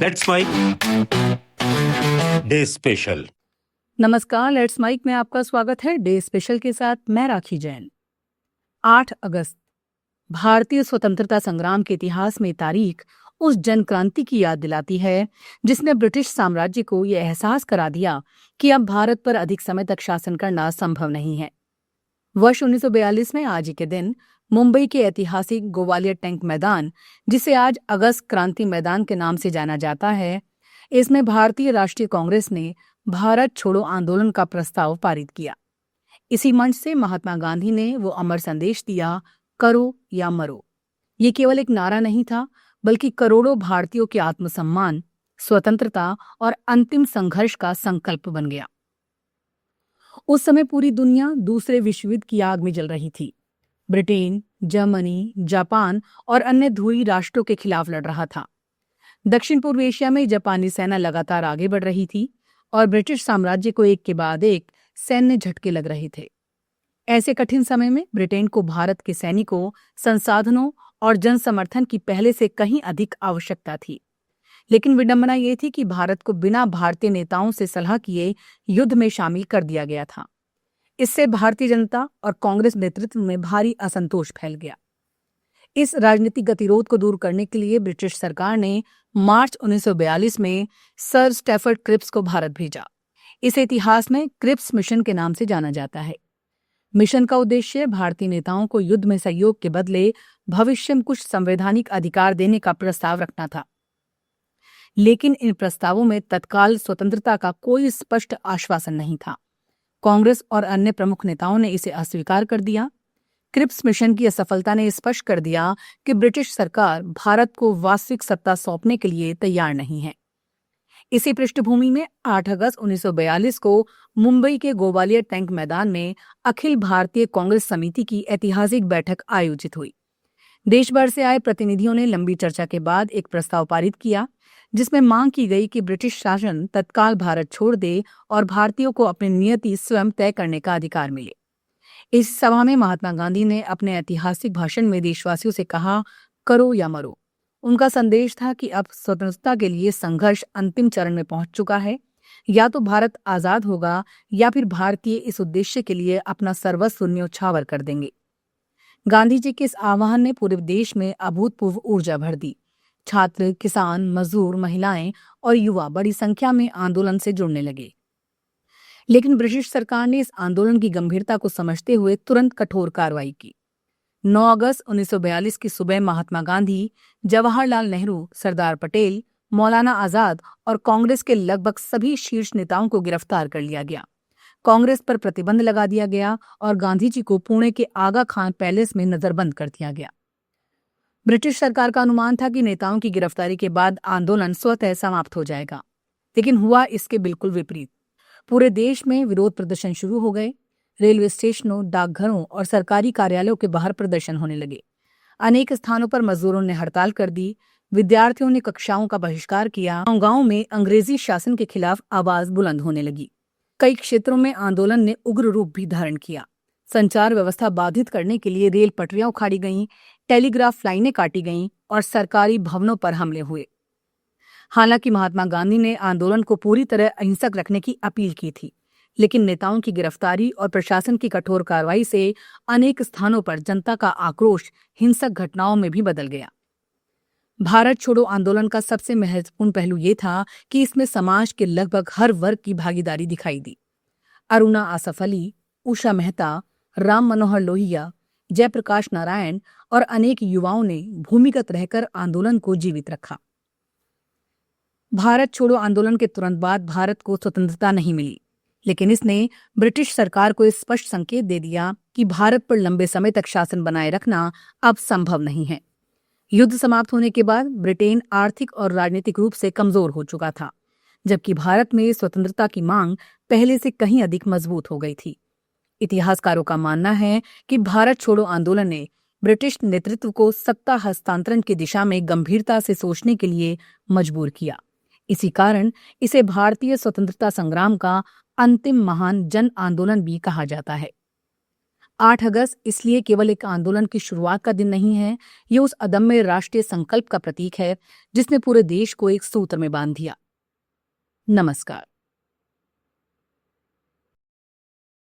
Let's mic day special. नमस्कार, let's mic में आपका स्वागत है। डे स्पेशल के साथ मैं राखी जैन। 8 अगस्त भारतीय स्वतंत्रता संग्राम के इतिहास में तारीख उस जन क्रांति की याद दिलाती है जिसने ब्रिटिश साम्राज्य को यह एहसास करा दिया कि अब भारत पर अधिक समय तक शासन करना संभव नहीं है। वर्ष 1942 में आज ही के दिन मुंबई के ऐतिहासिक ग्वालियर टैंक मैदान, जिसे आज अगस्त क्रांति मैदान के नाम से जाना जाता है, इसमें भारतीय राष्ट्रीय कांग्रेस ने भारत छोड़ो आंदोलन का प्रस्ताव पारित किया। इसी मंच से महात्मा गांधी ने वो अमर संदेश दिया, करो या मरो। ये केवल एक नारा नहीं था, बल्कि करोड़ों भारतीयों के आत्मसम्मान, स्वतंत्रता और अंतिम संघर्ष का संकल्प बन गया। उस समय पूरी दुनिया दूसरे विश्व युद्ध की आग में जल रही थी। ब्रिटेन, जर्मनी, जापान और अन्य ध्रुवीय राष्ट्रों के खिलाफ लड़ रहा था। दक्षिण पूर्व एशिया में जापानी सेना लगातार आगे बढ़ रही थी और ब्रिटिश साम्राज्य को एक के बाद एक सैन्य झटके लग रहे थे। ऐसे कठिन समय में ब्रिटेन को भारत के सैनिकों, संसाधनों और जन समर्थन की पहले से कहीं अधिक आवश्यकता थी। लेकिन विडंबना ये थी कि भारत को बिना भारतीय नेताओं से सलाह किए युद्ध में शामिल कर दिया गया था। इससे भारतीय जनता और कांग्रेस नेतृत्व में भारी असंतोष फैल गया। इस राजनीतिक गतिरोध को दूर करने के लिए ब्रिटिश सरकार ने मार्च 1942 में सर स्टैफर्ड क्रिप्स को भारत भेजा। इसे इतिहास में क्रिप्स मिशन के नाम से जाना जाता है। मिशन का उद्देश्य भारतीय नेताओं को युद्ध में सहयोग के बदले भविष्य में कुछ संवैधानिक अधिकार देने का प्रस्ताव रखना था। लेकिन इन प्रस्तावों में तत्काल स्वतंत्रता का कोई स्पष्ट आश्वासन नहीं था। कांग्रेस और अन्य प्रमुख नेताओं ने इसे अस्वीकार कर दिया। क्रिप्स मिशन की असफलता ने स्पष्ट कर दिया कि ब्रिटिश सरकार भारत को वास्तविक सत्ता सौंपने के लिए तैयार नहीं है। इसी पृष्ठभूमि में 8 अगस्त 1942 को मुंबई के ग्वालियर टैंक मैदान में अखिल भारतीय कांग्रेस समिति की ऐतिहासिक बैठक आयोजित हुई। देश भर से आए प्रतिनिधियों ने लंबी चर्चा के बाद एक प्रस्ताव पारित किया, जिसमें मांग की गई कि ब्रिटिश शासन तत्काल भारत छोड़ दे और भारतीयों को अपनी नियति स्वयं तय करने का अधिकार मिले। इस सभा में महात्मा गांधी ने अपने ऐतिहासिक भाषण में देशवासियों से कहा, करो या मरो। उनका संदेश था कि अब स्वतंत्रता के लिए संघर्ष अंतिम चरण में पहुंच चुका है। या तो भारत आजाद होगा या फिर भारतीय इस उद्देश्य के लिए अपना सर्वस्व न्योछावर कर देंगे। गांधी जी के इस आह्वान ने पूरे देश में अभूतपूर्व ऊर्जा भर दी। छात्र, किसान, मजदूर, महिलाएं और युवा बड़ी संख्या में आंदोलन से जुड़ने लगे। लेकिन ब्रिटिश सरकार ने इस आंदोलन की गंभीरता को समझते हुए तुरंत कठोर कार्रवाई की। 9 अगस्त 1942 की सुबह महात्मा गांधी, जवाहरलाल नेहरू, सरदार पटेल, मौलाना आजाद और कांग्रेस के लगभग सभी शीर्ष नेताओं को गिरफ्तार कर लिया गया। कांग्रेस पर प्रतिबंध लगा दिया गया और गांधी जी को पुणे के आगा खान पैलेस में नजरबंद कर दिया गया। ब्रिटिश सरकार का अनुमान था कि नेताओं की गिरफ्तारी के बाद आंदोलन स्वतः समाप्त हो जाएगा, लेकिन हुआ इसके बिल्कुल विपरीत। पूरे देश में विरोध प्रदर्शन शुरू हो गए। रेलवे स्टेशनों, डाकघरों और सरकारी कार्यालयों के बाहर प्रदर्शन होने लगे। अनेक स्थानों पर मजदूरों ने हड़ताल कर दी। विद्यार्थियों ने कक्षाओं का बहिष्कार किया। गांव में अंग्रेजी शासन के खिलाफ आवाज बुलंद होने लगी। कई क्षेत्रों में आंदोलन ने उग्र रूप भी धारण किया। संचार व्यवस्था बाधित करने के लिए रेल पटरियां उखाड़ी गईं, टेलीग्राफ लाइनें काटी गईं और सरकारी भवनों पर हमले हुए। हालांकि महात्मा गांधी ने आंदोलन को पूरी तरह अहिंसक रखने की अपील की थी, लेकिन नेताओं की गिरफ्तारी और प्रशासन की कठोर कार्रवाई से अनेक स्थानों पर जनता का आक्रोश हिंसक घटनाओं में भी बदल गया। भारत छोड़ो आंदोलन का सबसे महत्वपूर्ण पहलू ये था कि इसमें समाज के लगभग हर वर्ग की भागीदारी दिखाई दी। अरुणा आसफ अली, उषा मेहता, राम मनोहर लोहिया, जयप्रकाश नारायण और अनेक युवाओं ने भूमिगत रहकर आंदोलन को जीवित रखा। भारत छोड़ो आंदोलन के तुरंत बाद भारत को स्वतंत्रता नहीं मिली, लेकिन इसने ब्रिटिश सरकार को स्पष्ट संकेत दे दिया कि भारत पर लंबे समय तक शासन बनाए रखना अब संभव नहीं है। युद्ध समाप्त होने के बाद ब्रिटेन आर्थिक और राजनीतिक रूप से कमजोर हो चुका था, जबकि भारत में स्वतंत्रता की मांग पहले से कहीं अधिक मजबूत हो गई थी। इतिहासकारों का मानना है कि भारत छोड़ो आंदोलन ने ब्रिटिश नेतृत्व को सत्ता हस्तांतरण की दिशा में गंभीरता से सोचने के लिए मजबूर किया। इसी कारण इसे भारतीय स्वतंत्रता संग्राम का अंतिम महान जन आंदोलन भी कहा जाता है। 8 अगस्त इसलिए केवल एक आंदोलन की शुरुआत का दिन नहीं है, ये उस अदम्य राष्ट्रीय संकल्प का प्रतीक है जिसने पूरे देश को एक सूत्र में बांध दिया। नमस्कार।